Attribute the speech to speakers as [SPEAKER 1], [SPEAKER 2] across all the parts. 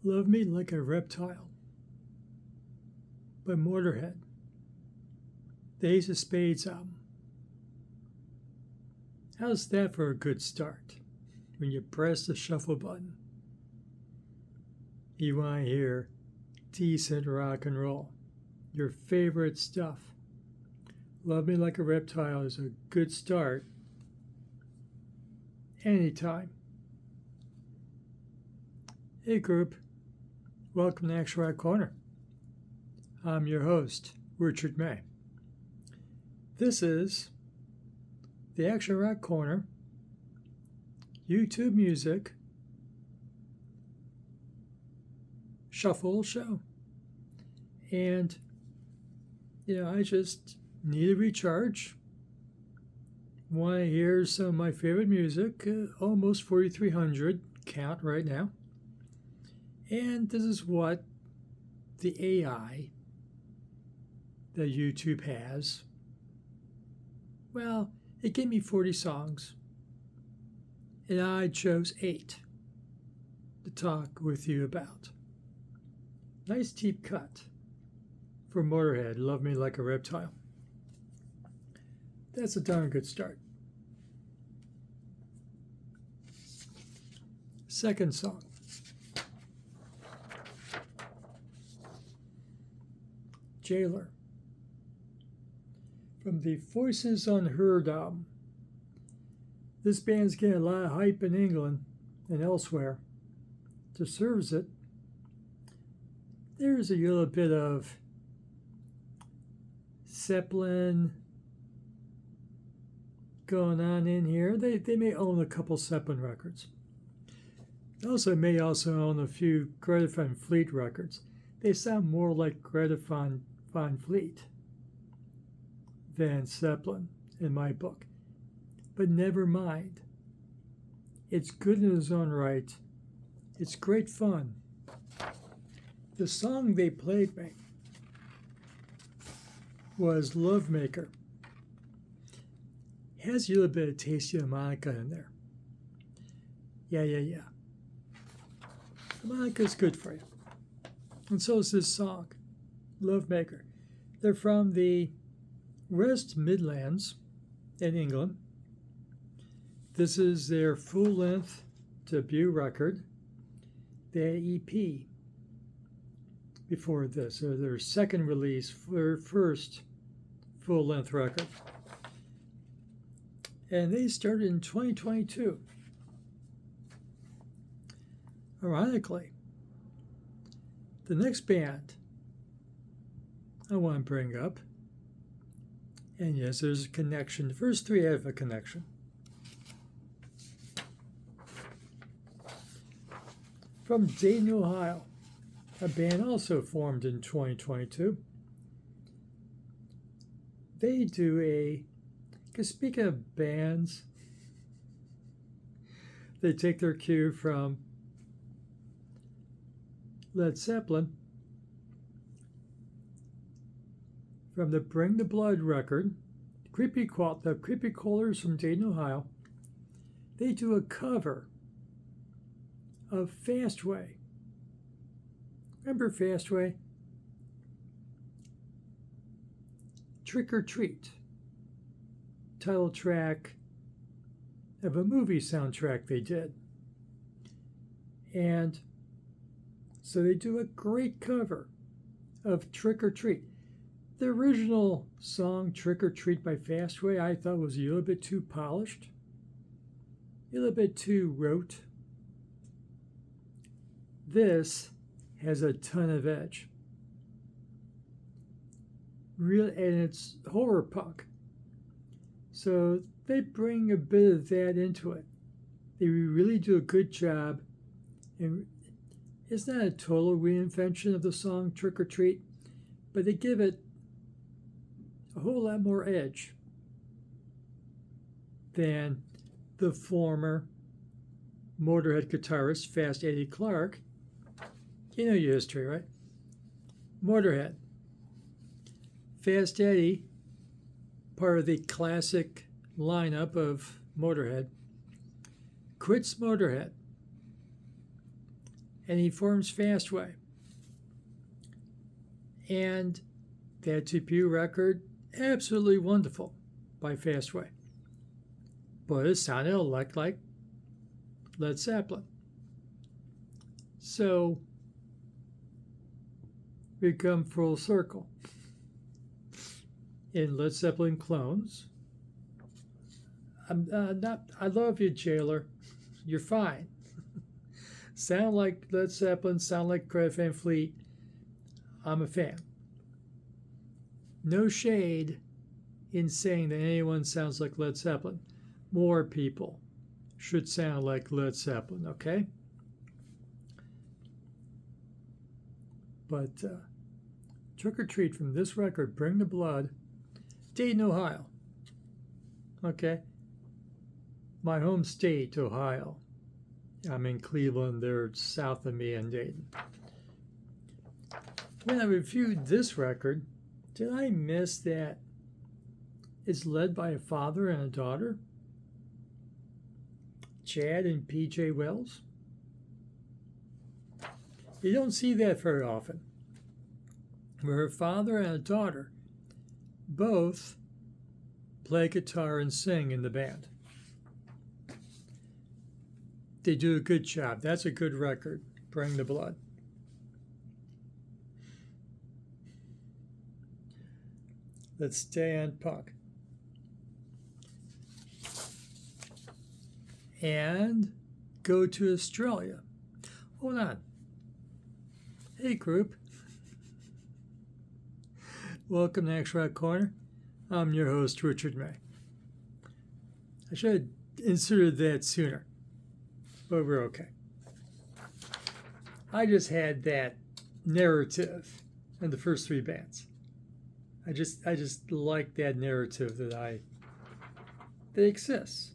[SPEAKER 1] Love Me Like a Reptile by Motorhead, the Ace of Spades album. How's that for a good start when you press the shuffle button? You want to hear decent rock and roll, your favorite stuff. Love Me Like a Reptile is a good start anytime. Hey group, welcome to Actual Rock Corner. I'm your host, Richard May. This is the Actual Rock Corner YouTube Music Shuffle Show. And, I just need a recharge. Want to hear some of my favorite music, almost 4,300 count right now. And this is what the AI that YouTube has. Well, it gave me 40 songs, and I chose 8 to talk with you about. Nice deep cut for Motorhead, Love Me Like a Reptile. That's a darn good start. Second song. Jayler from the Voices Unheard album. This band's getting a lot of hype in England and elsewhere. Deserves it. There's a little bit of Zeppelin going on in here. They may own a couple Zeppelin records. They may also own a few Greta Van Fleet records. They sound more like Greta Van Fleet than Zeppelin in my book. But never mind. It's good in its own right. It's great fun. The song they played me was Love Maker. Has a little bit of tasty harmonica in there. Yeah. Harmonica's good for you. And so is this song, Love Maker. They're from the West Midlands in England. This is their full-length debut record. They had EP before this, or their second release for their first full-length record. And they started in 2022. Ironically, the next band I want to bring up, and yes, there's a connection. The first 3 have a connection. From Dayton, Ohio, a band also formed in 2022. They do because speaking of bands, they take their cue from Led Zeppelin, from the Bring the Blood record, the Creepy Callers from Dayton, Ohio. They do a cover of Fastway. Remember Fastway? Trick or Treat, title track of a movie soundtrack they did. And so they do a great cover of Trick or Treat. The original song, Trick or Treat by Fastway, I thought was a little bit too polished, a little bit too rote. This has a ton of edge. And it's horror punk. So they bring a bit of that into it. They really do a good job. And it's not a total reinvention of the song Trick or Treat, but they give it a whole lot more edge than the former Motorhead guitarist, Fast Eddie Clarke. You know your history, right? Motorhead. Fast Eddie, part of the classic lineup of Motorhead, quits Motorhead and he forms Fastway. And that debut record, absolutely wonderful by Fastway. But it sounded like Led Zeppelin. So we come full circle. In Led Zeppelin clones, I love you, Jayler. You're fine. Sound like Led Zeppelin, sound like Greta Van Fleet. I'm a fan. No shade in saying that anyone sounds like Led Zeppelin. More people should sound like Led Zeppelin, okay? But Trick or Treat from this record, Bring the Blood, Dayton, Ohio. Okay? My home state, Ohio. I'm in Cleveland. They're south of me in Dayton. When I reviewed this record, did I miss that it's led by a father and a daughter? Chad and PJ Wells? You don't see that very often. Where her father and a daughter both play guitar and sing in the band. They do a good job. That's a good record. Bring the Blood. Let's stay on punk. And go to Australia. Hold on. Hey, group. Welcome to X Rock Corner. I'm your host, Richard May. I should have inserted that sooner, but we're okay. I just had that narrative in the first three bands. I just like that narrative that exists.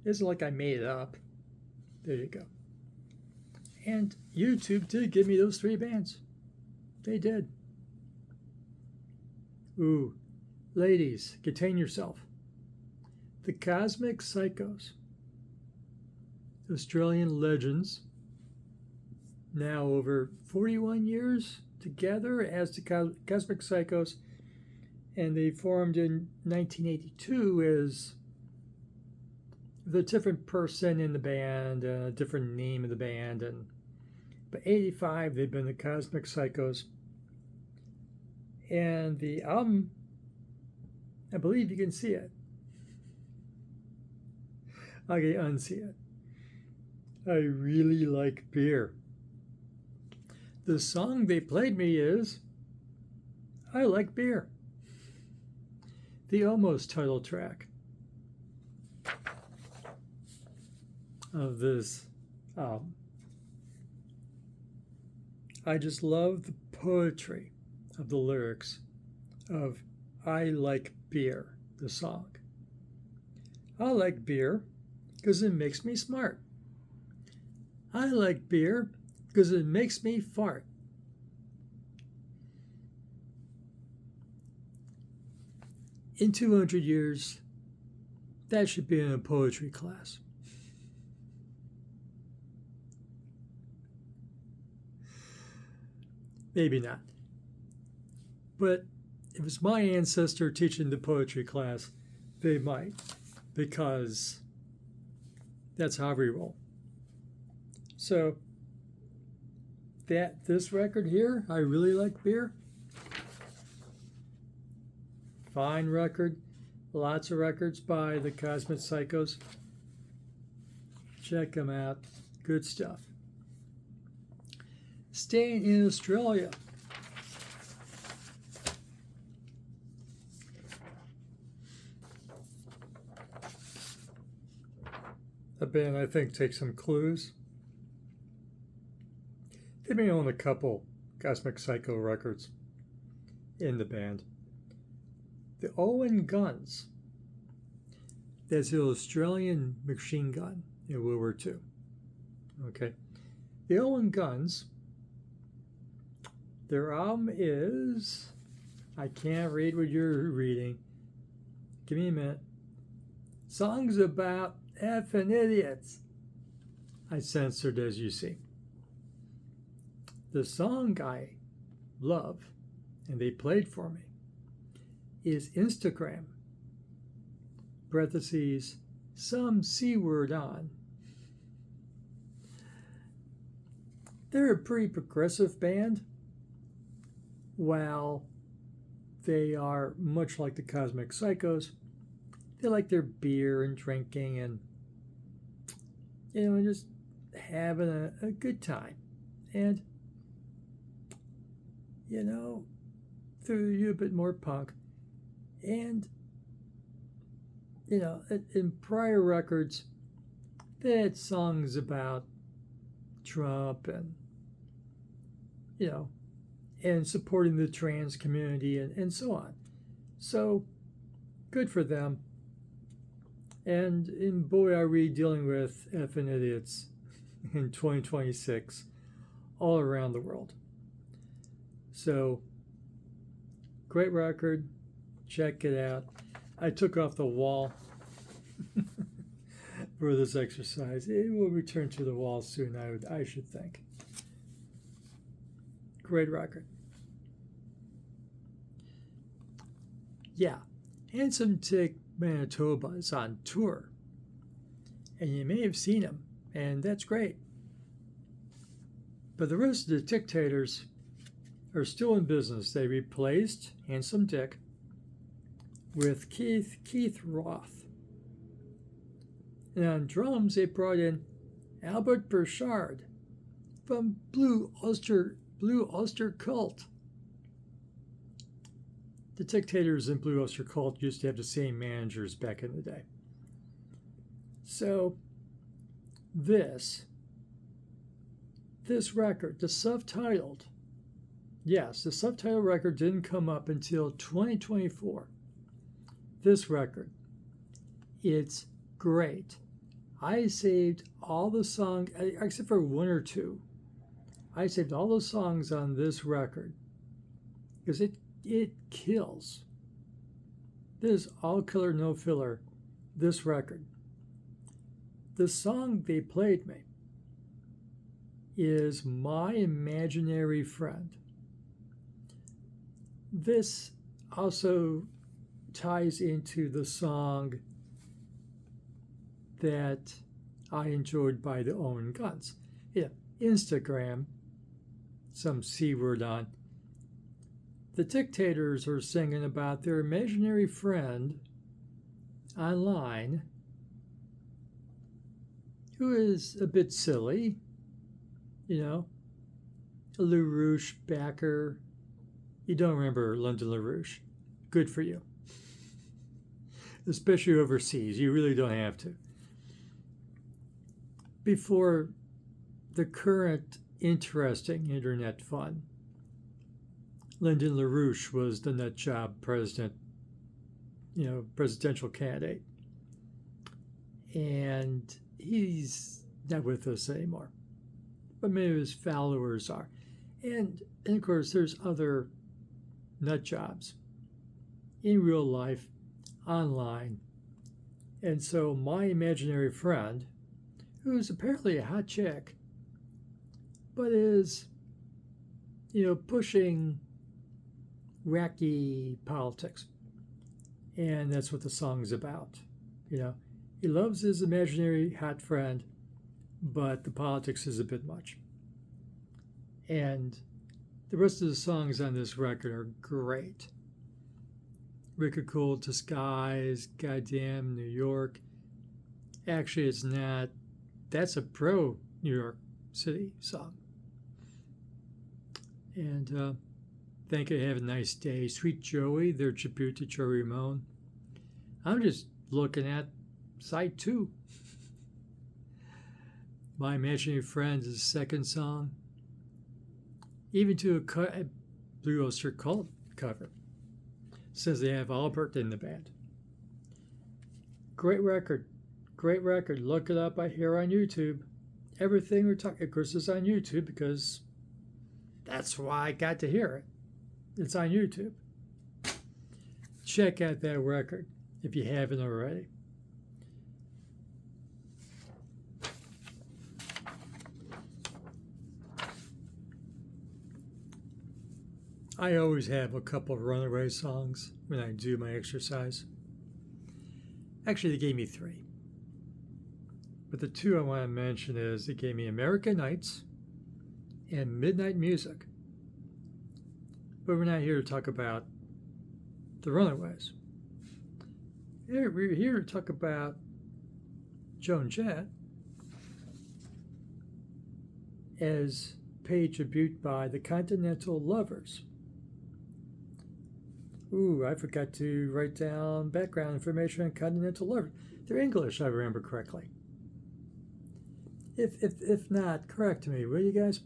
[SPEAKER 1] It isn't like I made it up. There you go. And YouTube did give me those three bands. They did. Ooh, ladies, contain yourself. The Cosmic Psychos. Australian legends. Now over 41 years together as the Cosmic Psychos. And they formed in 1982 as the different person in the band, a different name of the band. And by 85, they've been the Cosmic Psychos. And the album, I believe you can see it. I can unsee it. I really like beer. The song they played me is I Like Beer. The almost title track of this album. I just love the poetry of the lyrics of I Like Beer, the song. I like beer because it makes me smart. I like beer because it makes me fart. In 200 years, that should be in a poetry class. Maybe not. But if it was my ancestor teaching the poetry class, they might, because that's how we roll. So, this record here, I really like beer. Fine record. Lots of records by the Cosmic Psychos. Check them out. Good stuff. Staying in Australia. The band, I think, takes some clues. They may own a couple Cosmic Psycho records in the band. The Owen Guns. That's the Australian machine gun in World War II. Okay. The Owen Guns, their album is, I can't read what you're reading. Give me a minute. Songs about effing idiots. I censored, as you see. The song I love, and they played for me, is Instagram, parentheses, some C word on. They're a pretty progressive band. While they are much like the Cosmic Psychos, they like their beer and drinking and, just having a good time. And, through a bit more punk. And, in prior records, they had songs about Trump and, and supporting the trans community and so on. So, good for them. And boy, are we dealing with effing idiots in 2026 all around the world. So, great record. Check it out. I took off the wall for this exercise. It will return to the wall soon, I should think. Great record. Yeah, Handsome Tick Manitoba is on tour, and you may have seen him, and that's great. But the rest of the Dictators are still in business. They replaced Handsome Dick with Keith Roth. And on drums, they brought in Albert Burchard from Blue Oyster Cult. The Dictators and Blue Oyster Cult used to have the same managers back in the day. So this record, the self-titled, yes, the self-titled record didn't come up until 2024. This record, it's great. I saved all the songs, except for one or two. I saved all the songs on this record because it kills. This is all killer, no filler, this record. The song they played me is My Imaginary Friend. This also ties into the song that I enjoyed by the Owen Guns. Yeah, Instagram, some C word on. The Dictators are singing about their imaginary friend online who is a bit silly, a LaRouche backer. You don't remember London LaRouche. Good for you. Especially overseas. You really don't have to. Before the current interesting internet fun, Lyndon LaRouche was the nutjob presidential candidate. And he's not with us anymore. But many of his followers are. And of course, there's other nutjobs in real life, online. And so my imaginary friend, who's apparently a hot chick, but is, pushing wacky politics. And that's what the song's about. He loves his imaginary hot friend, but the politics is a bit much. And the rest of the songs on this record are great. Wicked Cool, Disguise, Goddamn New York. Actually, it's not. That's a pro New York City song. And Thank You, Have a Nice Day. Sweet Joey, their tribute to Joey Ramone. I'm just looking at side 2. My Imaginary Friend is the second song. Even to a Blue Oyster Cult cover. Says they have Albert in the band. Great record. Great record. Look it up here on YouTube. Everything we're talking, of course, is on YouTube because that's why I got to hear it. It's on YouTube. Check out that record if you haven't already. I always have a couple of runaway songs when I do my exercise. Actually, they gave me 3. But the 2 I want to mention is they gave me American Nights and Midnight Music. But we're not here to talk about the Runaways. We're here to talk about Joan Jett, as paid tribute by the Continental Lovers. Ooh, I forgot to write down background information on Continental Lovers. They're English, I remember correctly. If not, correct me, will you guys?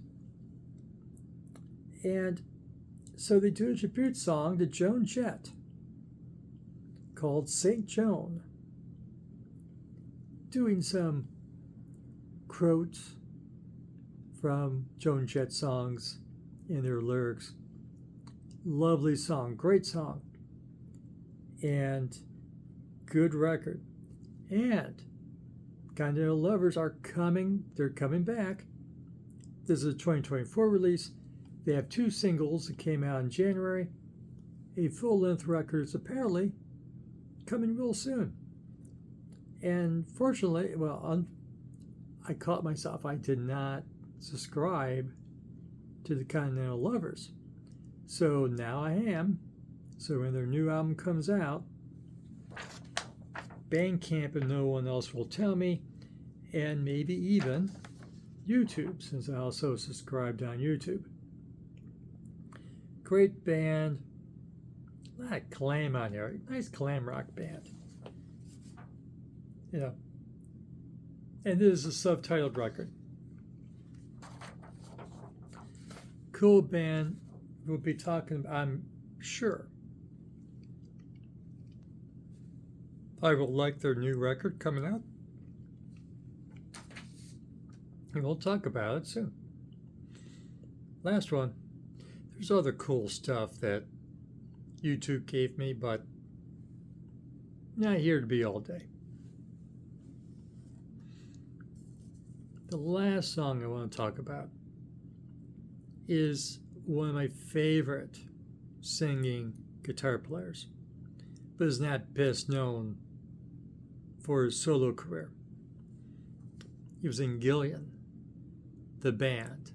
[SPEAKER 1] And so they do a tribute song to Joan Jett called St. Joan, doing some quotes from Joan Jett songs in their lyrics. Lovely song, great song, and good record. And Continental Lovers are coming, they're coming back. This is a 2024 release. They have 2 singles that came out in January. A full-length record is apparently coming real soon. And fortunately, I caught myself. I did not subscribe to the Continental Lovers. So now I am. So when their new album comes out, Bandcamp and no one else will tell me, and maybe even YouTube, since I also subscribed on YouTube. Great band. A lot of glam on here. Nice glam rock band. You know. And this is a subtitled record. Cool band. We'll be talking, I'm sure. I will like their new record coming out. And we'll talk about it soon. Last one. There's other cool stuff that YouTube gave me, but not here to be all day. The last song I want to talk about is one of my favorite singing guitar players, but is not best known for his solo career. He was in Gillan, the band.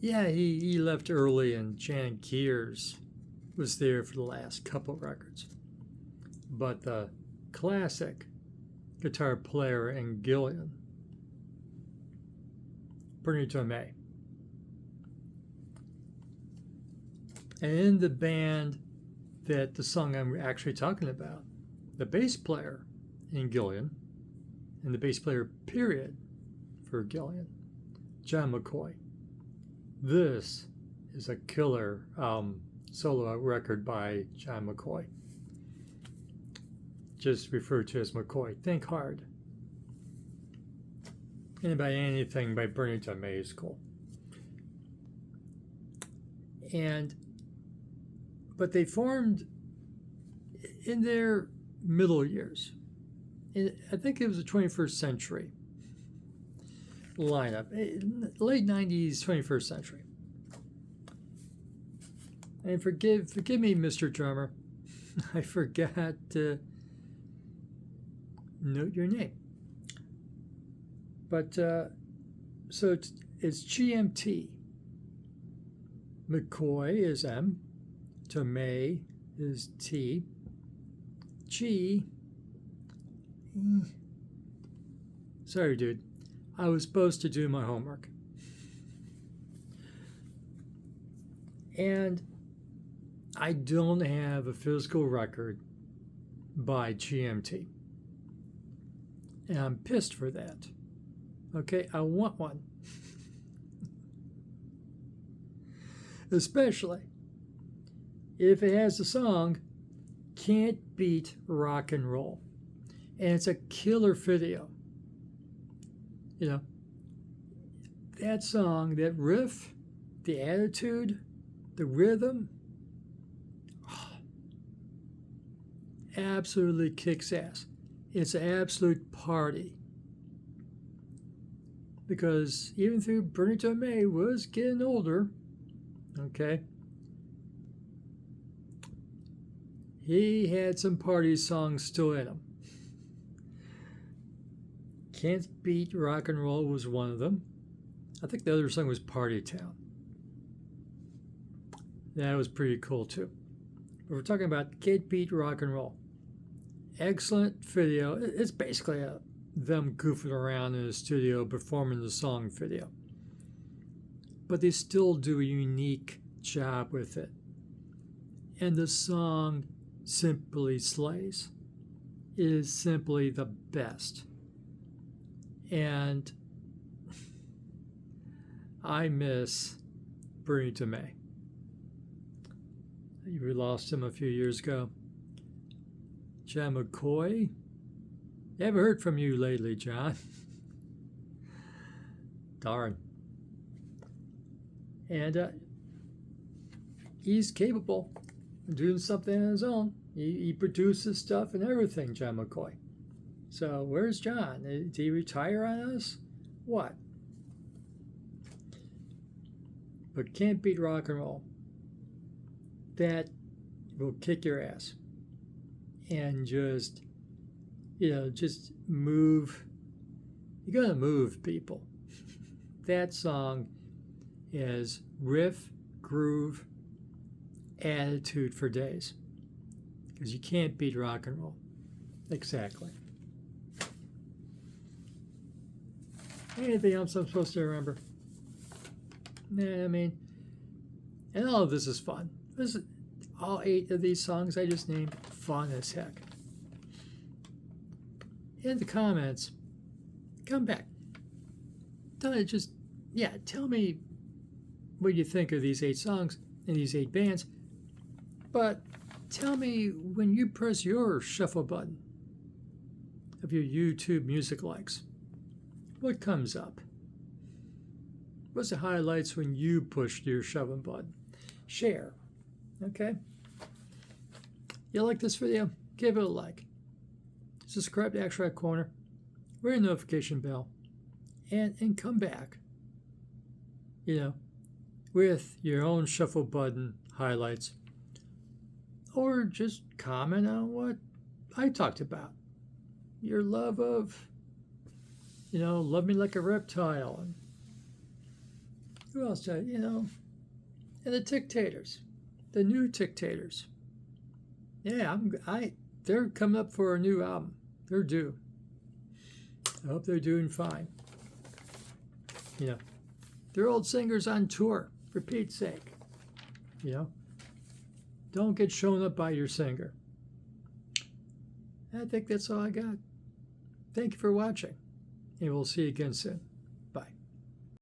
[SPEAKER 1] Yeah, he left early, and Janet Kears was there for the last couple records. But the classic guitar player in Gillan, Bernie Torme. And in the band that the song I'm actually talking about, the bass player in Gillan, and the bass player period for Gillan, John McCoy. This is a killer solo record by John McCoy. Just referred to as McCoy. Think hard. And by anything by Bernie Torme is cool. But they formed in their middle years. I think it was the 21st century lineup, late 90s, 21st century. And forgive me, Mr. Drummer, I forgot to note your name. But so it's GMT. McCoy is M. Torme is T. G. Sorry, dude. I was supposed to do my homework. And I don't have a physical record by GMT. And I'm pissed for that. Okay, I want one. Especially if it has the song Can't Beat Rock and Roll. And it's a killer video. You know, that song, that riff, the attitude, the rhythm, absolutely kicks ass. It's an absolute party. Because even though Bernie Torme was getting older, Okay? He had some party songs still in him. Can't Beat Rock and Roll was one of them. I think the other song was Party Town. That was pretty cool too. But we're talking about Can't Beat Rock and Roll. Excellent video. It's basically them goofing around in the studio performing the song video. But they still do a unique job with it. And the song simply slays. It is simply the best. And I miss Bernie Torme. We lost him a few years ago. John McCoy. Haven't heard from you lately, John. Darn. And he's capable of doing something on his own. He produces stuff and everything, John McCoy. So where's John? Did he retire on us? What? But Can't Beat Rock and Roll. That will kick your ass. And just, just move. You're going to move people. That song is riff, groove, attitude for days. Because you can't beat rock and roll. Exactly. Anything else I'm supposed to remember? Nah, I mean, and all of this is fun. All 8 of these songs I just named, fun as heck. In the comments, come back. Tell me what you think of these 8 songs and these 8 bands. But tell me when you press your shuffle button of your YouTube music likes, what comes up? What's the highlights when you push your shuffle button? Share. Okay? You like this video? Give it a like. Subscribe to Extract Corner. Ring the notification bell. And come back. With your own shuffle button highlights. Or just comment on what I talked about. Your love of, Love Me Like a Reptile. And who else did and the Dictators. The new Dictators. Yeah, they're coming up for a new album. They're due. I hope they're doing fine. They're old singers on tour, for Pete's sake. Don't get shown up by your singer. I think that's all I got. Thank you for watching, and we'll see you again soon.